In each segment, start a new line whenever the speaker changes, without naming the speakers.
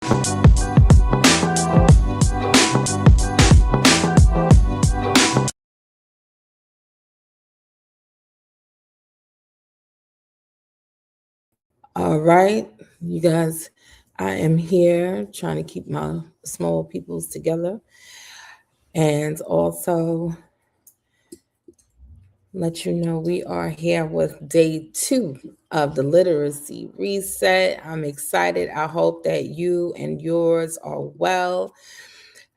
All right, you guys, I am here trying to keep my small peoples together and also let you know we are here with day 2 of the literacy reset. I'm excited. I hope that you and yours are well.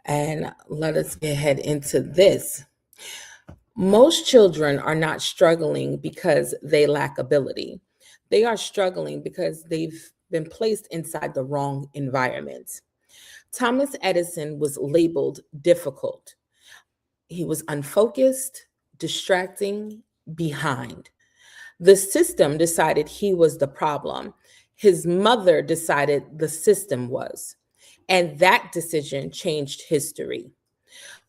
And let us get ahead into this. Most children are not struggling because they lack ability. They are struggling because they've been placed inside the wrong environment. Thomas Edison was labeled difficult. He was unfocused, distracting, behind. The system decided he was the problem. His mother decided the system was. And that decision changed history.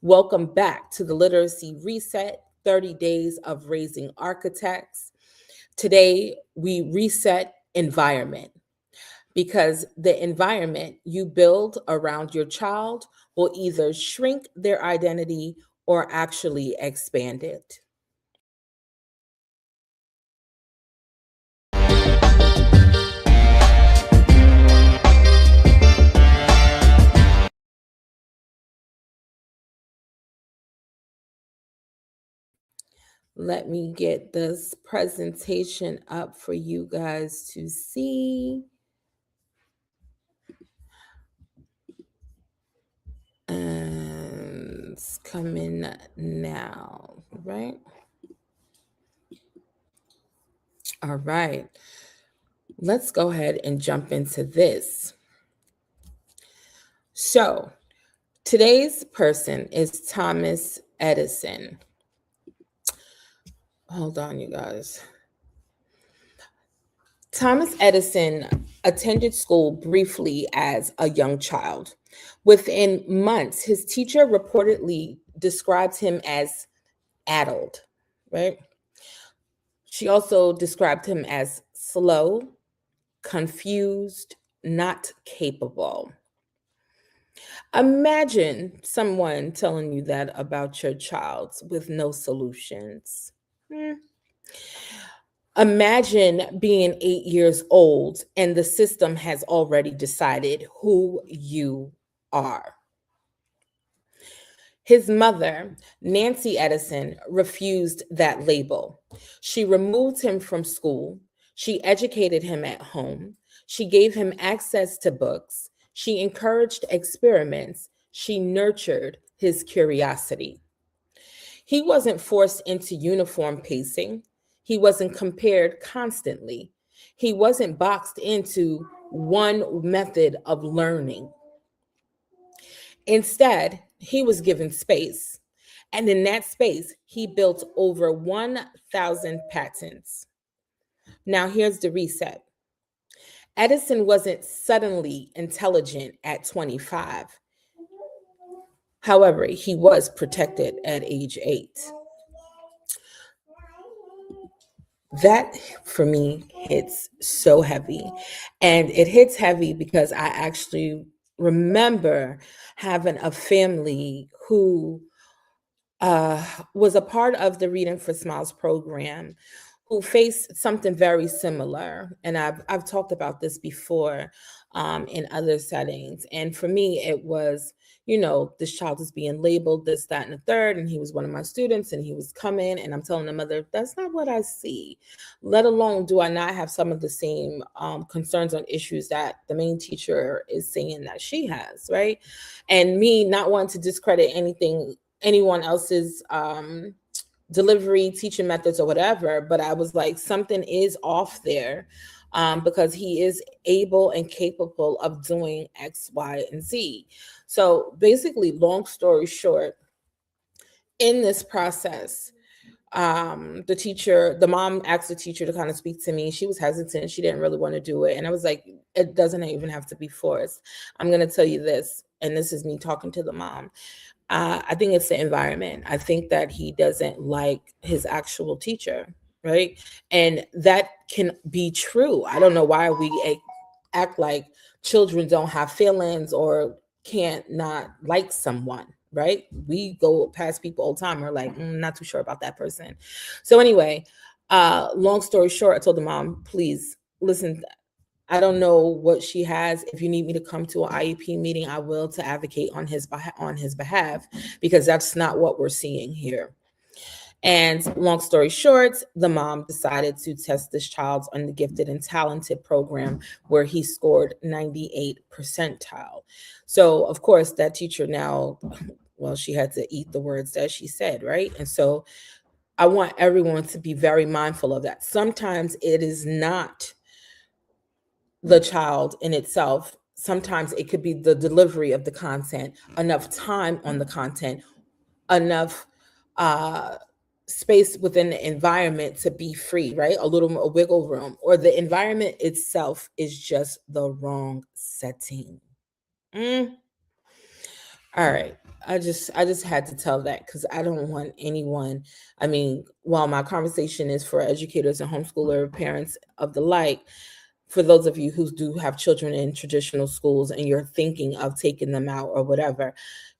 Welcome back to the Literacy Reset 30 Days of Raising Architects. Today, we reset environment because the environment you build around your child will either shrink their identity or actually expand it. Let me get this presentation up for you guys to see. And it's coming now, right? All right. Let's go ahead and jump into this. So, today's person is Thomas Edison. Hold on, you guys. Thomas Edison attended school briefly as a young child. Within months, his teacher reportedly described him as addled, right? She also described him as slow, confused, not capable. Imagine someone telling you that about your child with no solutions. Imagine being 8 years old and the system has already decided who you are. His mother, Nancy Edison, refused that label. She removed him from school. She educated him at home. She gave him access to books. She encouraged experiments. She nurtured his curiosity. He wasn't forced into uniform pacing. He wasn't compared constantly. He wasn't boxed into one method of learning. Instead, he was given space. And in that space, he built over 1,000 patents. Now, here's the reset. Edison wasn't suddenly intelligent at 25. However, he was protected at age 8. That for me hits so heavy. And it hits heavy because I actually remember having a family who was a part of the Reading for Smiles program who faced something very similar. And I've talked about this before in other settings. And for me, it was, this child is being labeled this, that, and the third. And he was one of my students and he was coming and I'm telling the mother, that's not what I see. Let alone do I not have some of the same concerns on issues that the main teacher is saying that she has, right? And me not wanting to discredit anyone else's delivery, teaching methods, or whatever. But I was like, something is off there because he is able and capable of doing X, Y, and Z. So basically, long story short, in this process, the mom asked the teacher to kind of speak to me. She was hesitant. She didn't really want to do it. And I was like, it doesn't even have to be forced. I'm going to tell you this, and this is me talking to the mom. I think it's the environment. I think that he doesn't like his actual teacher, right? And that can be true. I don't know why we act like children don't have feelings or can't not like someone, right? We go past people all the time. We're like, not too sure about that person. So anyway, long story short, I told the mom, please listen. I don't know what she has. If you need me to come to an IEP meeting, I will, to advocate on his behalf, because that's not what we're seeing here. And long story short, the mom decided to test this child on the gifted and talented program, where he scored 98 percentile. So, of course, that teacher now, well, she had to eat the words that she said, right? And so I want everyone to be very mindful of that. Sometimes it is not the child in itself. Sometimes it could be the delivery of the content, enough time on the content, enough uh, space within the environment to be free, right? A wiggle room, or the environment itself is just the wrong setting. All right. I just had to tell that, because I don't want anyone. I mean, while my conversation is for educators and homeschooler parents of the like, for those of you who do have children in traditional schools and you're thinking of taking them out or whatever,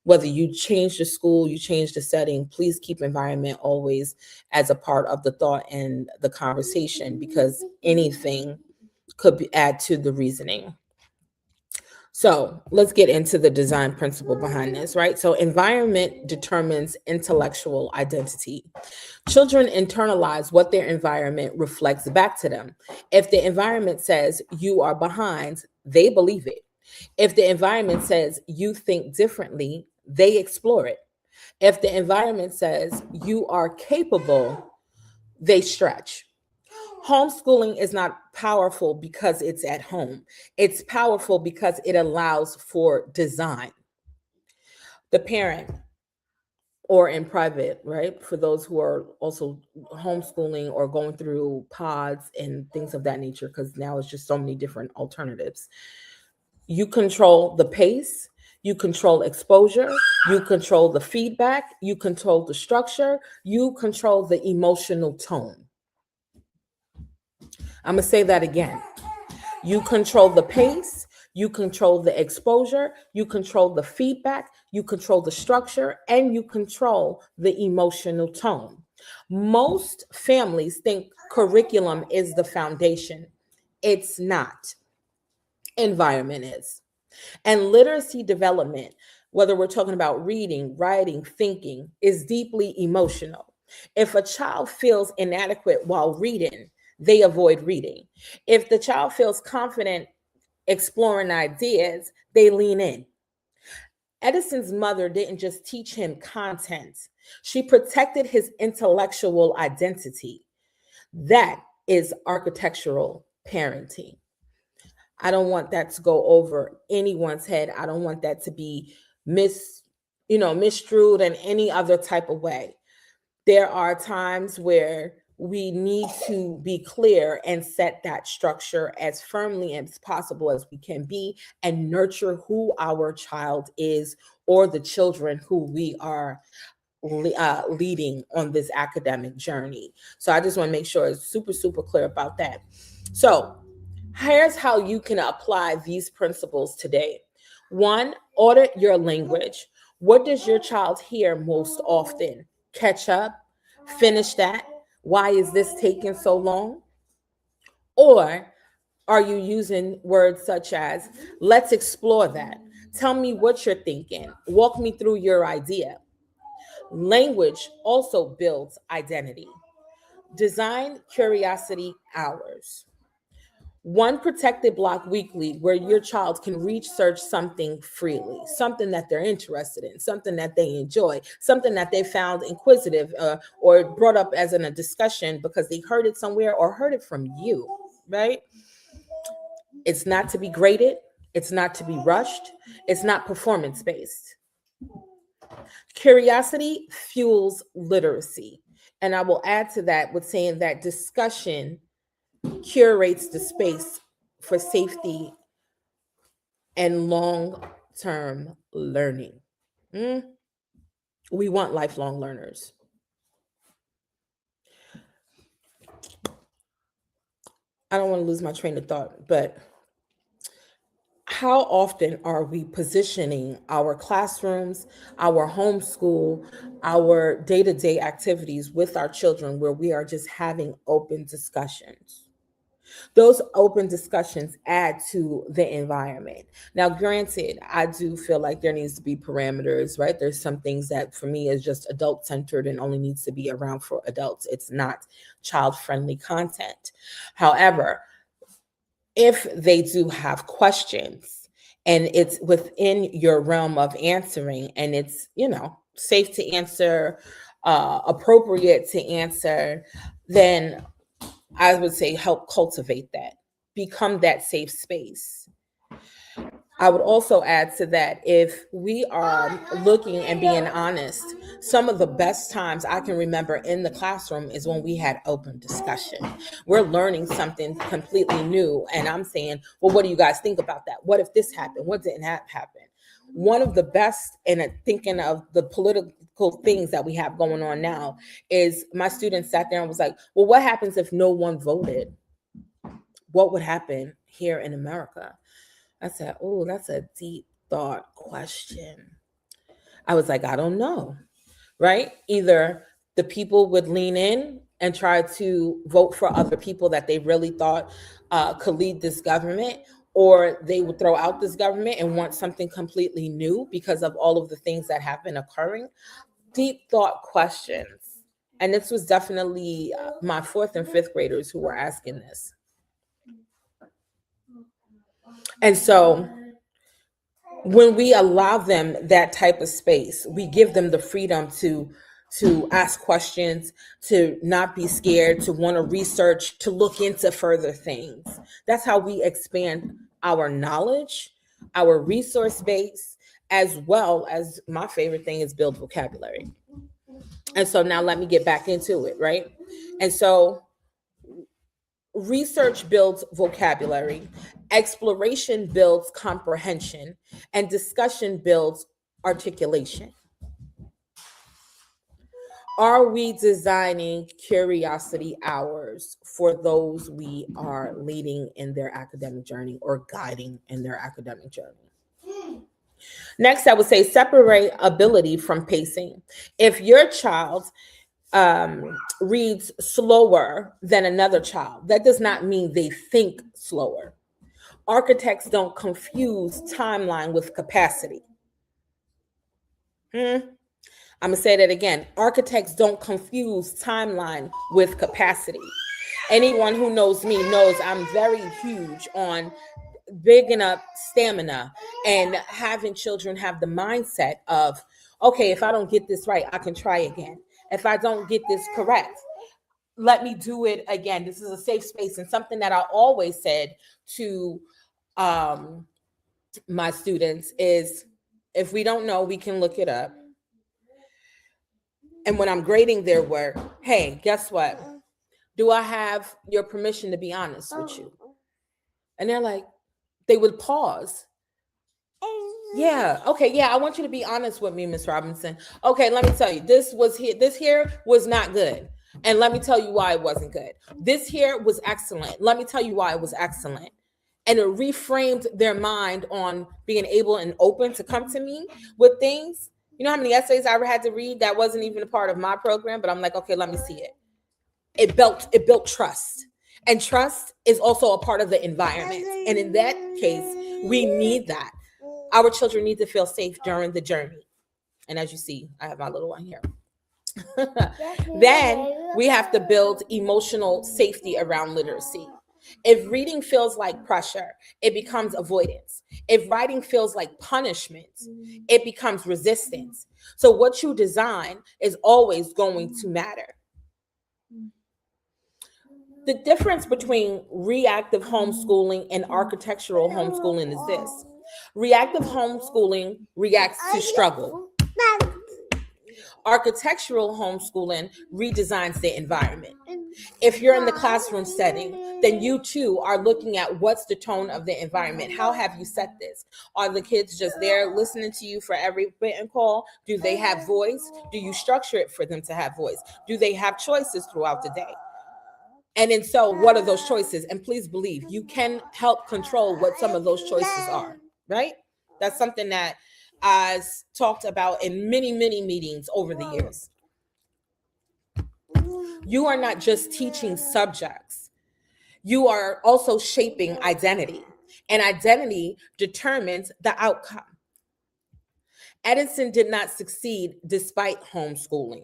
whether you change the school, you change the setting, please keep environment always as a part of the thought and the conversation, because anything could add to the reasoning. So let's get into the design principle behind this, right? So environment determines intellectual identity. Children internalize what their environment reflects back to them. If the environment says you are behind, they believe it. If the environment says you think differently, they explore it. If the environment says you are capable, they stretch. Homeschooling is not powerful because it's at home. It's powerful because it allows for design. The parent, or in private, right? For those who are also homeschooling or going through pods and things of that nature, because now it's just so many different alternatives. You control the pace, you control exposure, you control the feedback, you control the structure, you control the emotional tone. I'm going to say that again. You control the pace, you control the exposure, you control the feedback, you control the structure, and you control the emotional tone. Most families think curriculum is the foundation. It's not. Environment is. And literacy development, whether we're talking about reading, writing, thinking, is deeply emotional. If a child feels inadequate while reading, they avoid reading. If the child feels confident exploring ideas, they lean in. Edison's mother didn't just teach him content, she protected his intellectual identity. That is architectural parenting. I don't want that to go over anyone's head. I don't want that to be misstrued in any other type of way. There are times where we need to be clear and set that structure as firmly as possible as we can be, and nurture who our child is, or the children who we are leading on this academic journey. So I just want to make sure it's super, super clear about that. So here's how you can apply these principles today. One, audit your language. What does your child hear most often? Catch up, finish that. Why is this taking so long? Or are you using words such as, let's explore that? Tell me what you're thinking. Walk me through your idea. Language also builds identity. Design curiosity hours. One protected block weekly where your child can research something freely, something that they're interested in, something that they enjoy, something that they found inquisitive, or brought up as in a discussion because they heard it somewhere or heard it from you, right? It's not to be graded. It's not to be rushed. It's not performance based. Curiosity fuels literacy. And I will add to that with saying that discussion curates the space for safety and long-term learning. Mm, we want lifelong learners. I don't want to lose my train of thought, but how often are we positioning our classrooms, our homeschool, our day-to-day activities with our children where we are just having open discussions? Those open discussions add to the environment. Now, granted, I do feel like there needs to be parameters, right? There's some things that for me is just adult centered and only needs to be around for adults. It's not child friendly content. However, if they do have questions and it's within your realm of answering and it's, safe to answer, appropriate to answer, then I would say help cultivate that, become that safe space. I would also add to that, if we are looking and being honest, some of the best times I can remember in the classroom is when we had open discussion. We're learning something completely new, and I'm saying, well, what do you guys think about that? What if this happened? What didn't happen? One of the best, and thinking of the political things that we have going on now, is my students sat there and was like, well, what happens if no one voted? What would happen here in America? I said, oh, that's a deep thought question. I was like, I don't know, right? Either the people would lean in and try to vote for other people that they really thought could lead this government, or they would throw out this government and want something completely new because of all of the things that have been occurring. Deep thought questions. And this was definitely my fourth and fifth graders who were asking this. And so when we allow them that type of space, we give them the freedom to ask questions, to not be scared, to want to research, to look into further things. That's how we expand our knowledge, our resource base, as well as, my favorite thing is, build vocabulary. And so now let me get back into it, right? And so research builds vocabulary, exploration builds comprehension, and discussion builds articulation. Are we designing curiosity hours for those we are leading in their academic journey or guiding in their academic journey? Next, I would say separate ability from pacing. If your child reads slower than another child, that does not mean they think slower. Architects don't confuse timeline with capacity. I'm going to say that again. Architects don't confuse timeline with capacity. Anyone who knows me knows I'm very huge on bigging up stamina and having children have the mindset of, okay, if I don't get this right, I can try again. If I don't get this correct, let me do it again. This is a safe space. And something that I always said to my students is, if we don't know, we can look it up. And when I'm grading their work, hey, guess what? Do I have your permission to be honest with you? And they're like, they would pause. Yeah. Okay. Yeah. I want you to be honest with me, Miss Robinson. Okay. Let me tell you, this here was not good. And let me tell you why it wasn't good. This here was excellent. Let me tell you why it was excellent. And it reframed their mind on being able and open to come to me with things. You know how many essays I ever had to read that wasn't even a part of my program, but I'm like, okay, let me see it. It built trust. And trust is also a part of the environment. And in that case, we need that. Our children need to feel safe during the journey. And as you see, I have my little one here. Then we have to build emotional safety around literacy. If reading feels like pressure, it becomes avoidance. If writing feels like punishment, it becomes resistance. So what you design is always going to matter. The difference between reactive homeschooling and architectural homeschooling is this. Reactive homeschooling reacts to struggle. Architectural homeschooling redesigns the environment. If you're in the classroom setting, then you too are looking at what's the tone of the environment. How have you set this? Are the kids just there listening to you for every bit and call? Do they have voice? Do you structure it for them to have voice? Do they have choices throughout the day? And then so what are those choices? And please believe you can help control what some of those choices are. right? That's something that I've talked about in many, many meetings over the years. You are not just teaching subjects, you are also shaping identity, and identity determines the outcome. Edison did not succeed despite homeschooling.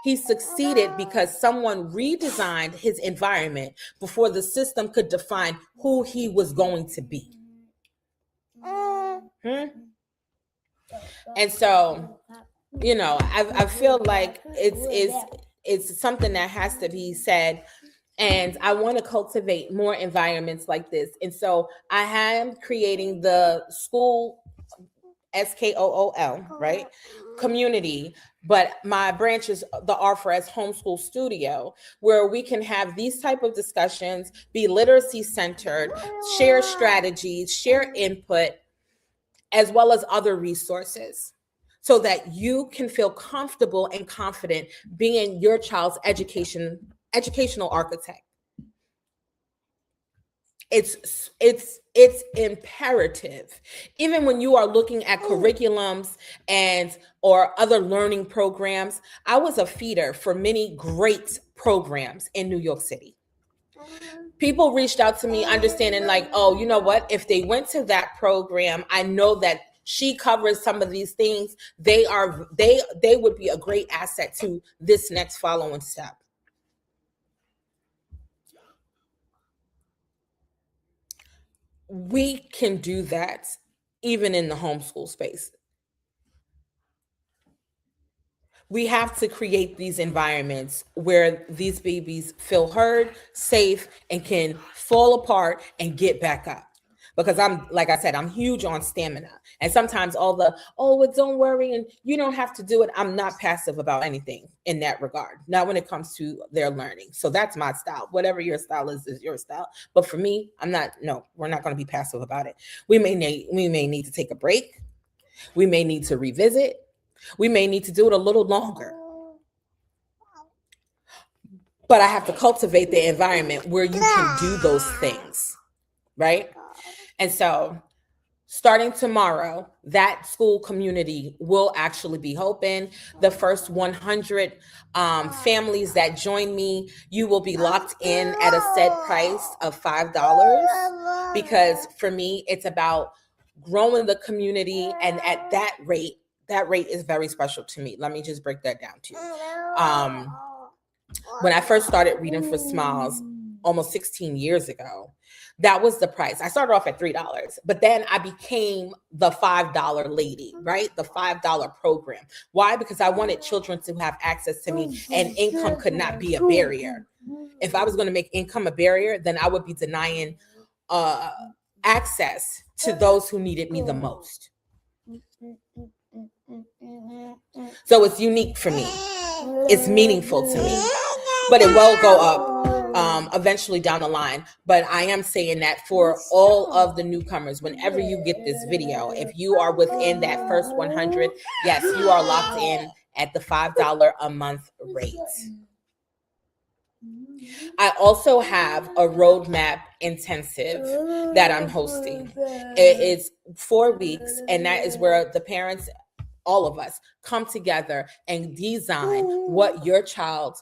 He succeeded because someone redesigned his environment before the system could define who he was going to be. And so, I feel like it's something that has to be said. And I want to cultivate more environments like this. And so I am creating the school SKOOL, right? Community, but my branch is the offer as Homeschool Studio, where we can have these type of discussions, be literacy centered, share strategies, share input, as well as other resources, so that you can feel comfortable and confident being your child's educational architect. It's imperative. Even when you are looking at curriculums and or other learning programs, I was a feeder for many great programs in New York City. People reached out to me understanding like, oh, you know what? If they went to that program, I know that she covers some of these things. They would be a great asset to this next following step. We can do that even in the homeschool space. We have to create these environments where these babies feel heard, safe, and can fall apart and get back up. Because like I said, I'm huge on stamina. And sometimes well, don't worry, and you don't have to do it. I'm not passive about anything in that regard. Not when it comes to their learning. So that's my style. Whatever your style is your style. But for me, we're not going to be passive about it. We may need to take a break. We may need to revisit. We may need to do it a little longer. But I have to cultivate the environment where you can do those things, right? And so starting tomorrow, that school community will actually be open. The first 100 families that join me, you will be locked in at a set price of $5, because for me, it's about growing the community. And at that rate is very special to me. Let me just break that down to you. When I first started Reading for Smiles almost 16 years ago, that was the price. I started off at $3, but then I became the $5 lady, right? The $5 program. Why? Because I wanted children to have access to me, and income could not be a barrier. If I was going to make income a barrier, then I would be denying access to those who needed me the most. So it's unique for me. It's meaningful to me, but it will go up eventually down the line. But I am saying that for all of the newcomers, whenever you get this video, if you are within that first 100, yes, you are locked in at the $5 a month rate. I also have a roadmap intensive that I'm hosting. It is 4 weeks, and that is where the parents, all of us, come together and design what your child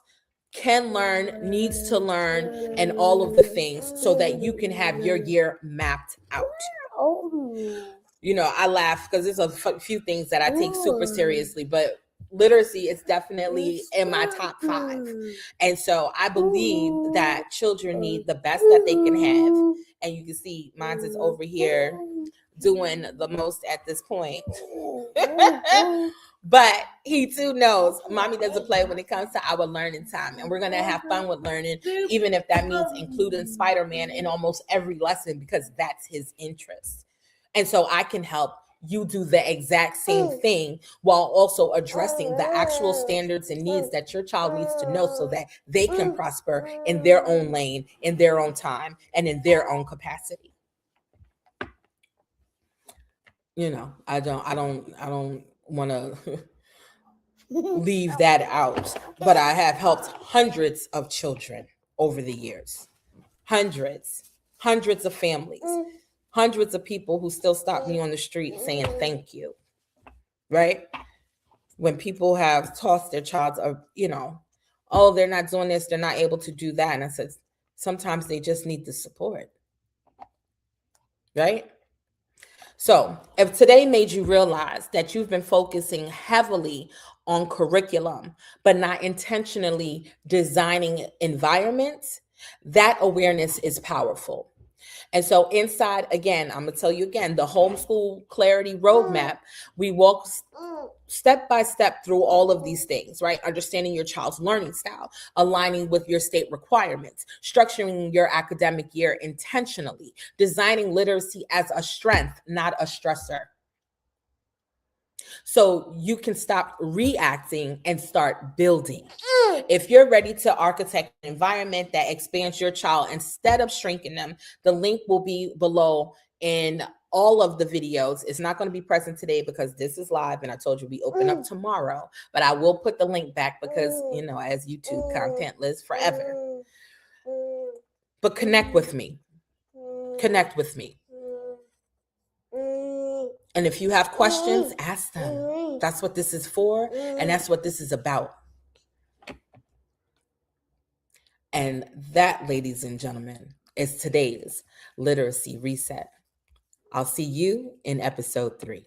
can learn, needs to learn, and all of the things, so that you can have your year mapped out. I laugh because there's a few things that I take super seriously, but literacy is definitely in my top 5. And so I believe that children need the best that they can have. And you can see mine is over here doing the most at this point. But he too knows mommy doesn't play when it comes to our learning time. And we're going to have fun with learning, even if that means including Spider-Man in almost every lesson, because that's his interest. And so I can help you do the exact same thing while also addressing the actual standards and needs that your child needs to know, so that they can prosper in their own lane, in their own time, and in their own capacity. I don't want to leave that out, but I have helped hundreds of children over the years, hundreds of families, hundreds of people who still stop me on the street saying thank you, right? When people have tossed their child, oh, they're not doing this, they're not able to do that. And I said, sometimes they just need the support, right? So if today made you realize that you've been focusing heavily on curriculum, but not intentionally designing environments, that awareness is powerful. And so inside, again, I'm going to tell you again, the Homeschool Clarity Roadmap, we walk step by step through all of these things, right? Understanding your child's learning style, aligning with your state requirements, structuring your academic year intentionally, designing literacy as a strength, not a stressor. So you can stop reacting and start building. If you're ready to architect an environment that expands your child instead of shrinking them, the link will be below in all of the videos. It's not going to be present today because this is live and I told you we open up tomorrow, but I will put the link back because, as YouTube content lives forever. But connect with me. Connect with me. And if you have questions, ask them. That's what this is for, and that's what this is about. And that, ladies and gentlemen, is today's Literacy Reset. I'll see you in episode 3.